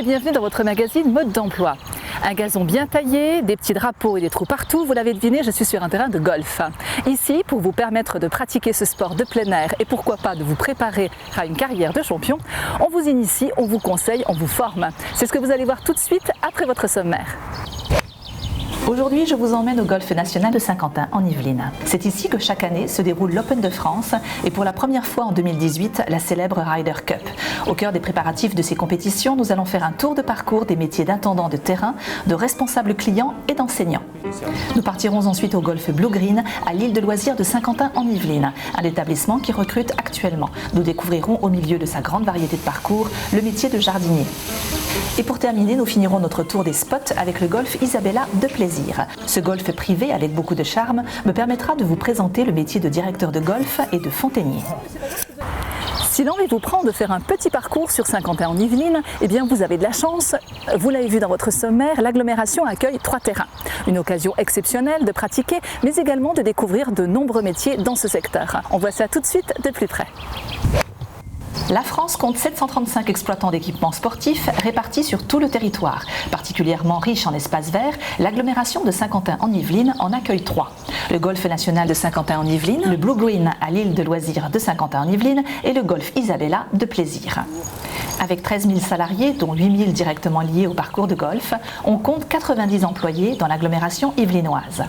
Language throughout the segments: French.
et bienvenue dans votre magazine Mode d'emploi. Un gazon bien taillé, des petits drapeaux et des trous partout, vous l'avez deviné, je suis sur un terrain de golf. Ici, pour vous permettre de pratiquer ce sport de plein air et pourquoi pas de vous préparer à une carrière de champion, on vous initie, on vous conseille, on vous forme. C'est ce que vous allez voir tout de suite après votre sommaire. Aujourd'hui, je vous emmène au Golf National de Saint-Quentin en Yvelines. C'est ici que chaque année se déroule l'Open de France et pour la première fois en 2018, la célèbre Ryder Cup. Au cœur des préparatifs de ces compétitions, nous allons faire un tour de parcours des métiers d'intendant de terrain, de responsable client et d'enseignant. Nous partirons ensuite au Golf Blue Green à l'île de loisirs de Saint-Quentin en Yvelines, un établissement qui recrute actuellement. Nous découvrirons au milieu de sa grande variété de parcours le métier de jardinier. Et pour terminer, nous finirons notre tour des spots avec le Golf Isabella de Plaisir. Ce golf privé avec beaucoup de charme me permettra de vous présenter le métier de directeur de golf et de fontainier. Si l'envie vous prend de faire un petit parcours sur Saint-Quentin en Yvelines, eh bien vous avez de la chance. Vous l'avez vu dans votre sommaire, l'agglomération accueille 3 terrains. Une occasion exceptionnelle de pratiquer, mais également de découvrir de nombreux métiers dans ce secteur. On voit ça tout de suite de plus près. La France compte 735 exploitants d'équipements sportifs répartis sur tout le territoire. Particulièrement riche en espaces verts, l'agglomération de Saint-Quentin en Yvelines en accueille 3. Le Golf National de Saint-Quentin en Yvelines, le Blue Green à l'île de loisirs de Saint-Quentin en Yvelines et le Golf Isabella de Plaisir. Avec 13 000 salariés, dont 8 000 directement liés au parcours de golf, on compte 90 employés dans l'agglomération yvelinoise.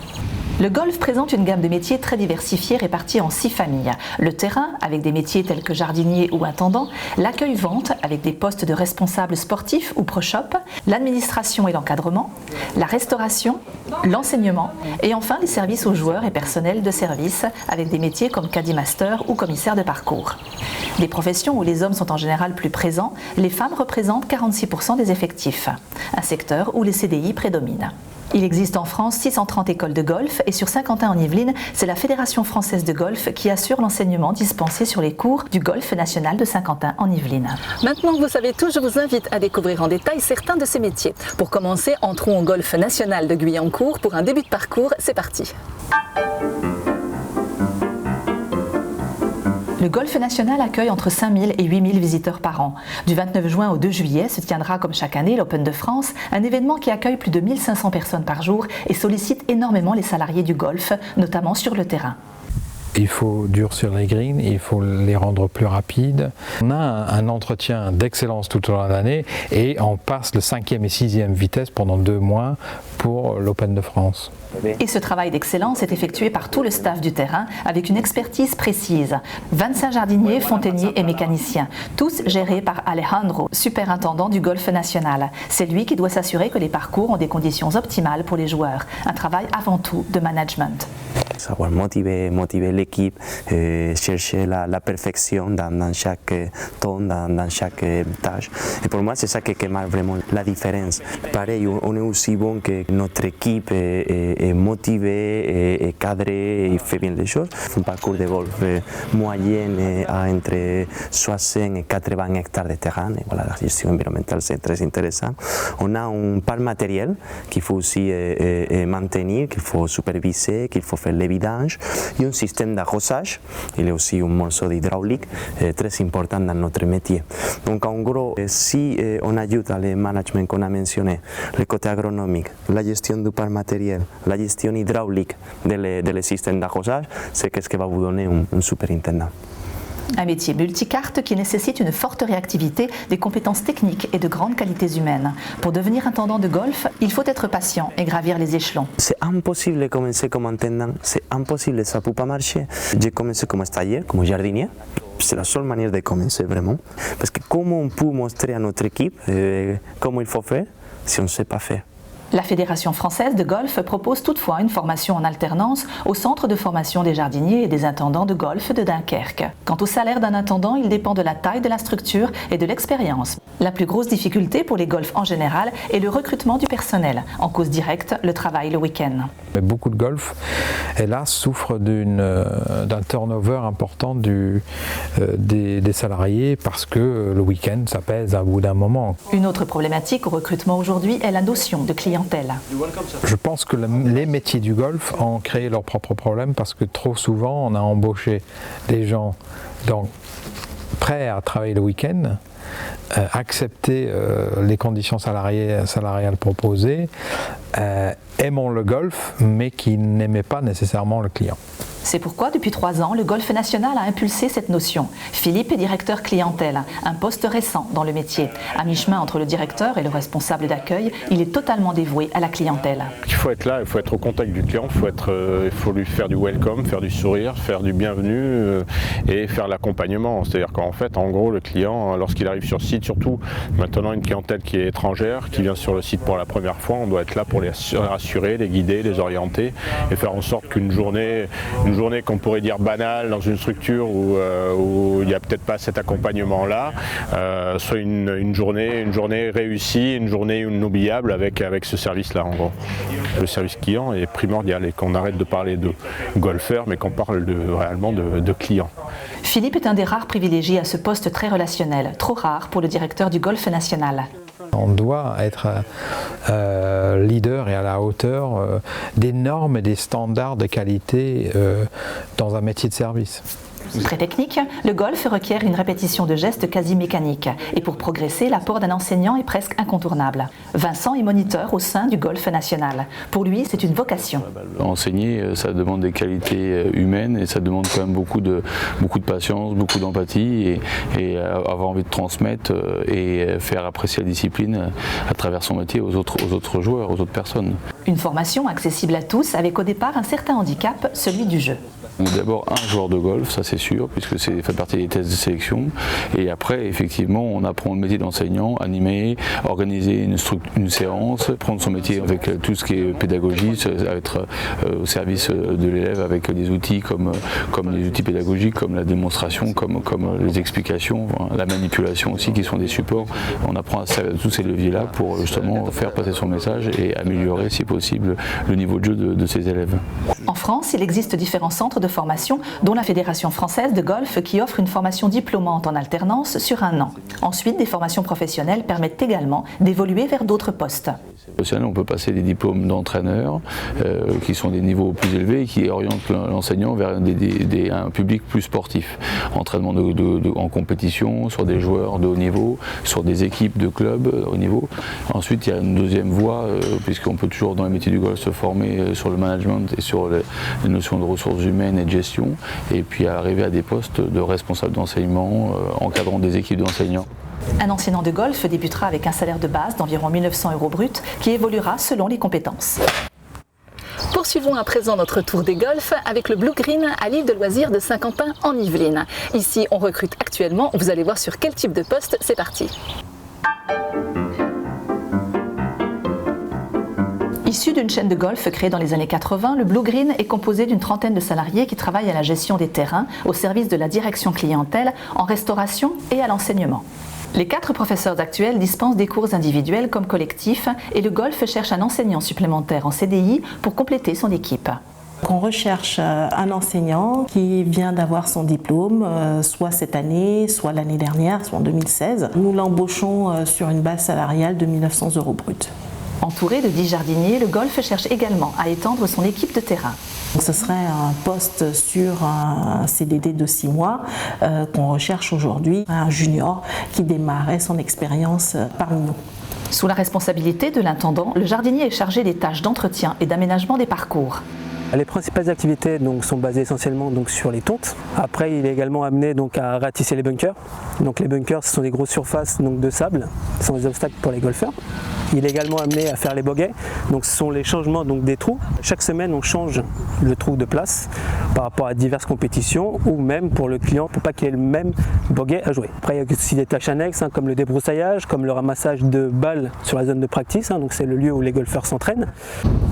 Le golf présente une gamme de métiers très diversifiés répartis en 6 familles. Le terrain, avec des métiers tels que jardinier ou intendant, l'accueil-vente, avec des postes de responsables sportifs ou pro-shop, l'administration et l'encadrement, la restauration, l'enseignement et enfin les services aux joueurs et personnels de service, avec des métiers comme caddie master ou commissaire de parcours. Des professions où les hommes sont en général plus présents, les femmes représentent 46% des effectifs, un secteur où les CDI prédominent. Il existe en France 630 écoles de golf et sur Saint-Quentin en Yvelines, c'est la Fédération française de golf qui assure l'enseignement dispensé sur les cours du Golf National de Saint-Quentin en Yvelines. Maintenant que vous savez tout, je vous invite à découvrir en détail certains de ces métiers. Pour commencer, entrons au Golf National de Guyancourt pour un début de parcours. C'est parti. Le Golf National accueille entre 5 000 et 8 000 visiteurs par an. Du 29 juin au 2 juillet se tiendra comme chaque année l'Open de France, un événement qui accueille plus de 1 500 personnes par jour et sollicite énormément les salariés du golf, notamment sur le terrain. Il faut durcir les greens, il faut les rendre plus rapides. On a un entretien d'excellence tout au long de l'année et on passe le 5e et 6e vitesse pendant 2 mois pour l'Open de France. Et ce travail d'excellence est effectué par tout le staff du terrain avec une expertise précise. 25 jardiniers, fontainiers et mécaniciens, tous gérés par Alejandro, superintendant du Golf National. C'est lui qui doit s'assurer que les parcours ont des conditions optimales pour les joueurs. Un travail avant tout de management. Savoir motiver l'équipe, chercher la perfection dans chaque tourne, dans chaque tâche. Et pour moi, c'est ça qui marque vraiment la différence. Pareil, on est aussi bon que notre équipe est motivée, est cadrée et fait bien les choses. Un parcours de golf moyen entre 60 et 80 hectares de terrain. Et voilà, la gestion environnementale, c'est très intéressant. On a un parc matériel qu'il faut aussi maintenir, qu'il faut superviser, qu'il faut faire les vidanges et un système d'arrosage. Il y a aussi un morceau d'hydraulique très important dans notre métier. Donc en gros, si on ajoute le management qu'on a mentionné, le côté agronomique, la gestion du parc matériel, la gestion hydraulique des systèmes d'arrosage, c'est ce qui va vous donner un superintendant. Un métier multicarte qui nécessite une forte réactivité, des compétences techniques et de grandes qualités humaines. Pour devenir intendant de golf, il faut être patient et gravir les échelons. C'est impossible de commencer comme intendant, c'est impossible, ça ne peut pas marcher. J'ai commencé comme stagiaire, comme jardinier. C'est la seule manière de commencer vraiment. Parce que comment on peut montrer à notre équipe comment il faut faire si on ne sait pas faire? La Fédération française de golf propose toutefois une formation en alternance au centre de formation des jardiniers et des intendants de golf de Dunkerque. Quant au salaire d'un intendant, il dépend de la taille de la structure et de l'expérience. La plus grosse difficulté pour les golfs en général est le recrutement du personnel, en cause directe le travail le week-end. Beaucoup de golf, hélas, souffrent d'un turnover important des salariés parce que le week-end, ça pèse à bout d'un moment. Une autre problématique au recrutement aujourd'hui est la notion de clientèle. Je pense que les métiers du golf ont créé leurs propres problèmes parce que trop souvent, on a embauché des gens prêt à travailler le week-end, accepter les conditions salariales proposées, aimant le golf, mais qui n'aimaient pas nécessairement le client. C'est pourquoi, depuis 3 ans, le Golf National a impulsé cette notion. Philippe est directeur clientèle, un poste récent dans le métier. À mi-chemin entre le directeur et le responsable d'accueil, il est totalement dévoué à la clientèle. Il faut être là, il faut être au contact du client, il faut lui faire du welcome, faire du sourire, faire du bienvenu et faire l'accompagnement. C'est-à-dire qu'en fait, en gros, le client, lorsqu'il arrive sur site, surtout maintenant une clientèle qui est étrangère, qui vient sur le site pour la première fois, on doit être là pour les rassurer, les guider, les orienter et faire en sorte qu'une journée qu'on pourrait dire banale dans une structure où il n'y a peut-être pas cet accompagnement-là, soit une journée réussie, une journée inoubliable avec ce service-là en gros. Le service client est primordial et qu'on arrête de parler de golfeurs mais qu'on parle réellement de clients. Philippe est un des rares privilégiés à ce poste très relationnel, trop rare pour le directeur du Golf National. On doit être leader et à la hauteur des normes et des standards de qualité dans un métier de service. Très technique, le golf requiert une répétition de gestes quasi mécaniques. Et pour progresser, l'apport d'un enseignant est presque incontournable. Vincent est moniteur au sein du Golf National. Pour lui, c'est une vocation. Enseigner, ça demande des qualités humaines et ça demande quand même beaucoup de patience, beaucoup d'empathie et avoir envie de transmettre et faire apprécier la discipline à travers son métier aux autres joueurs, aux autres personnes. Une formation accessible à tous avec au départ un certain handicap, celui du jeu. On est d'abord un joueur de golf, ça c'est sûr, puisque c'est fait partie des tests de sélection. Et après, effectivement, on apprend le métier d'enseignant, animer, organiser une séance, prendre son métier avec tout ce qui est pédagogie, être au service de l'élève avec des outils comme les outils pédagogiques, comme la démonstration, comme les explications, la manipulation aussi, qui sont des supports. On apprend à servir de tous ces leviers-là pour justement faire passer son message et améliorer, si possible, le niveau de jeu de ses élèves. En France, il existe différents centres de formation, dont la Fédération française de golf qui offre une formation diplômante en alternance sur 1 an. Ensuite, des formations professionnelles permettent également d'évoluer vers d'autres postes. On peut passer des diplômes d'entraîneur qui sont des niveaux plus élevés et qui orientent l'enseignant vers un public plus sportif. Entraînement en compétition, sur des joueurs de haut niveau, sur des équipes de clubs haut niveau. Ensuite, il y a une deuxième voie, puisqu'on peut toujours dans les métiers du golf se former sur le management et sur les notions de ressources humaines et de gestion, et puis arriver à des postes de responsable d'enseignement, encadrant des équipes d'enseignants. Un enseignant de golf débutera avec un salaire de base d'environ 1 900 € brut qui évoluera selon les compétences. Poursuivons à présent notre tour des golfs avec le Blue Green à l'île de loisirs de Saint-Quentin en Yvelines. Ici, on recrute actuellement. Vous allez voir sur quel type de poste. C'est parti. Issu d'une chaîne de golf créée dans les années 80, le Blue Green est composé d'une trentaine de salariés qui travaillent à la gestion des terrains, au service de la direction clientèle, en restauration et à l'enseignement. Les 4 professeurs actuels dispensent des cours individuels comme collectifs et le golf cherche un enseignant supplémentaire en CDI pour compléter son équipe. On recherche un enseignant qui vient d'avoir son diplôme, soit cette année, soit l'année dernière, soit en 2016. Nous l'embauchons sur une base salariale de 1 900 € brut. Entouré de 10 jardiniers, le golf cherche également à étendre son équipe de terrain. Ce serait un poste sur un CDD de 6 mois qu'on recherche aujourd'hui, un junior qui démarrait son expérience parmi nous. Sous la responsabilité de l'intendant, le jardinier est chargé des tâches d'entretien et d'aménagement des parcours. Les principales activités sont basées essentiellement sur les tontes. Après, il est également amené à ratisser les bunkers. Donc les bunkers, ce sont des grosses surfaces de sable, ce sont des obstacles pour les golfeurs. Il est également amené à faire les bogeys, donc ce sont les changements des trous. Chaque semaine, on change le trou de place par rapport à diverses compétitions ou même pour le client pour pas qu'il ait le même bogey à jouer. Après, il y a aussi des tâches annexes comme le débroussaillage, comme le ramassage de balles sur la zone de practice, donc c'est le lieu où les golfeurs s'entraînent.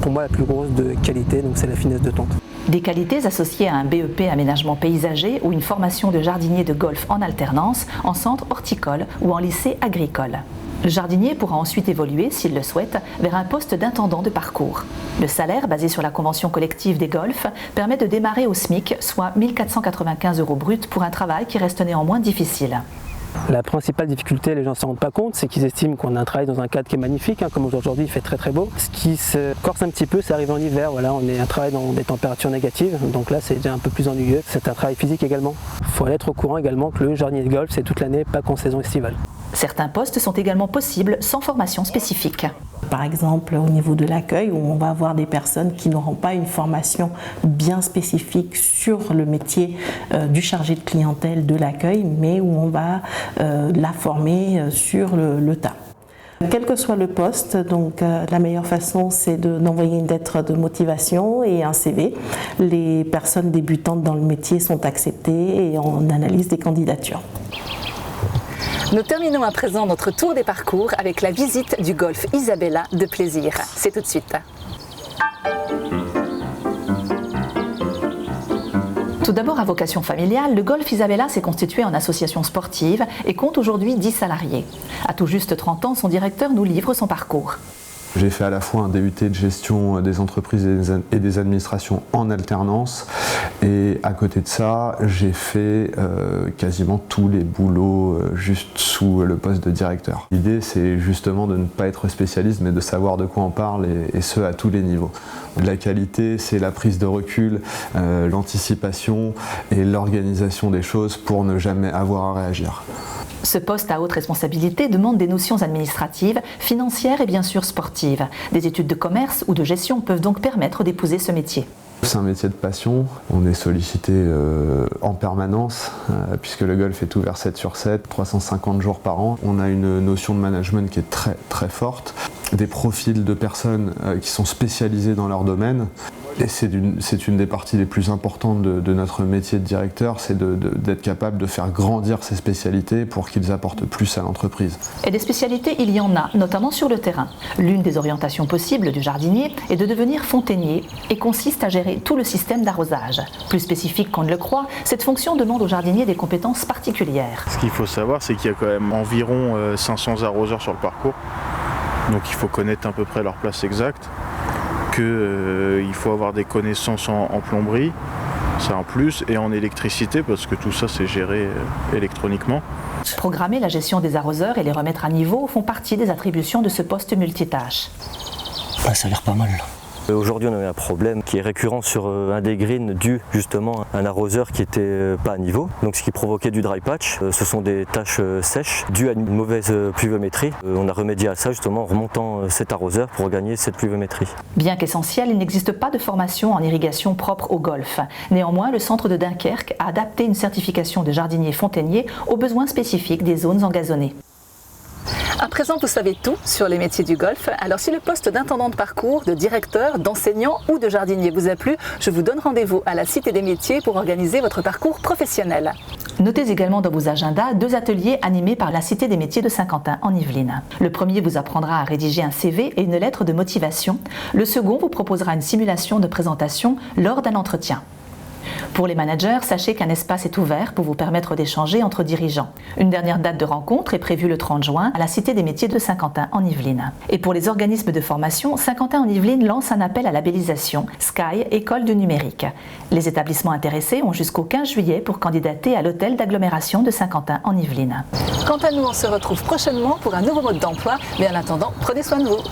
Pour moi, la plus grosse de qualité, c'est la finesse de tonte. Des qualités associées à un BEP aménagement paysager ou une formation de jardinier de golf en alternance, en centre horticole ou en lycée agricole. Le jardinier pourra ensuite évoluer, s'il le souhaite, vers un poste d'intendant de parcours. Le salaire, basé sur la convention collective des golfs, permet de démarrer au SMIC, soit 1 495 € brut pour un travail qui reste néanmoins difficile. La principale difficulté, les gens ne s'en rendent pas compte, c'est qu'ils estiment qu'on a un travail dans un cadre qui est magnifique, comme aujourd'hui il fait très très beau. Ce qui se corse un petit peu, c'est arrivé en hiver, voilà, on est un travail dans des températures négatives, donc là c'est déjà un peu plus ennuyeux. C'est un travail physique également. Il faut être au courant également que le jardinier de golf c'est toute l'année, pas qu'en saison estivale. Certains postes sont également possibles sans formation spécifique. Par exemple, au niveau de l'accueil, où on va avoir des personnes qui n'auront pas une formation bien spécifique sur le métier du chargé de clientèle de l'accueil, mais où on va la former sur le tas. Quel que soit le poste, donc la meilleure façon c'est d'envoyer une lettre de motivation et un CV. Les personnes débutantes dans le métier sont acceptées et on analyse des candidatures. Nous terminons à présent notre tour des parcours avec la visite du golf Isabella de Plaisir. C'est tout de suite. Tout d'abord à vocation familiale, le golf Isabella s'est constitué en association sportive et compte aujourd'hui 10 salariés. À tout juste 30 ans, son directeur nous livre son parcours. J'ai fait à la fois un DUT de gestion des entreprises et des administrations en alternance et à côté de ça, j'ai fait quasiment tous les boulots juste sous le poste de directeur. L'idée, c'est justement de ne pas être spécialiste mais de savoir de quoi on parle et ce à tous les niveaux. La qualité, c'est la prise de recul, l'anticipation et l'organisation des choses pour ne jamais avoir à réagir. Ce poste à haute responsabilité demande des notions administratives, financières et bien sûr sportives. Des études de commerce ou de gestion peuvent donc permettre d'épouser ce métier. C'est un métier de passion, on est sollicité en permanence puisque le golf est ouvert 7 sur 7, 350 jours par an. On a une notion de management qui est très très forte, des profils de personnes qui sont spécialisées dans leur domaine. Et c'est une des parties les plus importantes de notre métier de directeur, c'est d'être capable de faire grandir ces spécialités pour qu'ils apportent plus à l'entreprise. Et des spécialités, il y en a, notamment sur le terrain. L'une des orientations possibles du jardinier est de devenir fontainier et consiste à gérer tout le système d'arrosage. Plus spécifique qu'on ne le croit, cette fonction demande au jardinier des compétences particulières. Ce qu'il faut savoir, c'est qu'il y a quand même environ 500 arroseurs sur le parcours. Donc il faut connaître à peu près leur place exacte. Il faut avoir des connaissances en plomberie, c'est un plus, et en électricité parce que tout ça c'est géré électroniquement. Programmer la gestion des arroseurs et les remettre à niveau font partie des attributions de ce poste multitâche. Ça a l'air pas mal. Aujourd'hui on a eu un problème qui est récurrent sur un des greens dû justement à un arroseur qui n'était pas à niveau, donc ce qui provoquait du dry patch. Ce sont des taches sèches dues à une mauvaise pluviométrie. On a remédié à ça justement en remontant cet arroseur pour gagner cette pluviométrie. Bien qu'essentiel, il n'existe pas de formation en irrigation propre au golf. Néanmoins, le centre de Dunkerque a adapté une certification de jardinier fontainier aux besoins spécifiques des zones engazonnées. À présent, vous savez tout sur les métiers du golf. Alors si le poste d'intendant de parcours, de directeur, d'enseignant ou de jardinier vous a plu, je vous donne rendez-vous à la Cité des métiers pour organiser votre parcours professionnel. Notez également dans vos agendas 2 ateliers animés par la Cité des métiers de Saint-Quentin en Yvelines. Le premier vous apprendra à rédiger un CV et une lettre de motivation. Le second vous proposera une simulation de présentation lors d'un entretien. Pour les managers, sachez qu'un espace est ouvert pour vous permettre d'échanger entre dirigeants. Une dernière date de rencontre est prévue le 30 juin à la Cité des métiers de Saint-Quentin en Yvelines. Et pour les organismes de formation, Saint-Quentin en Yvelines lance un appel à labellisation Sky École du numérique. Les établissements intéressés ont jusqu'au 15 juillet pour candidater à l'hôtel d'agglomération de Saint-Quentin en Yvelines. Quant à nous, on se retrouve prochainement pour un nouveau mode d'emploi, mais en attendant, prenez soin de vous.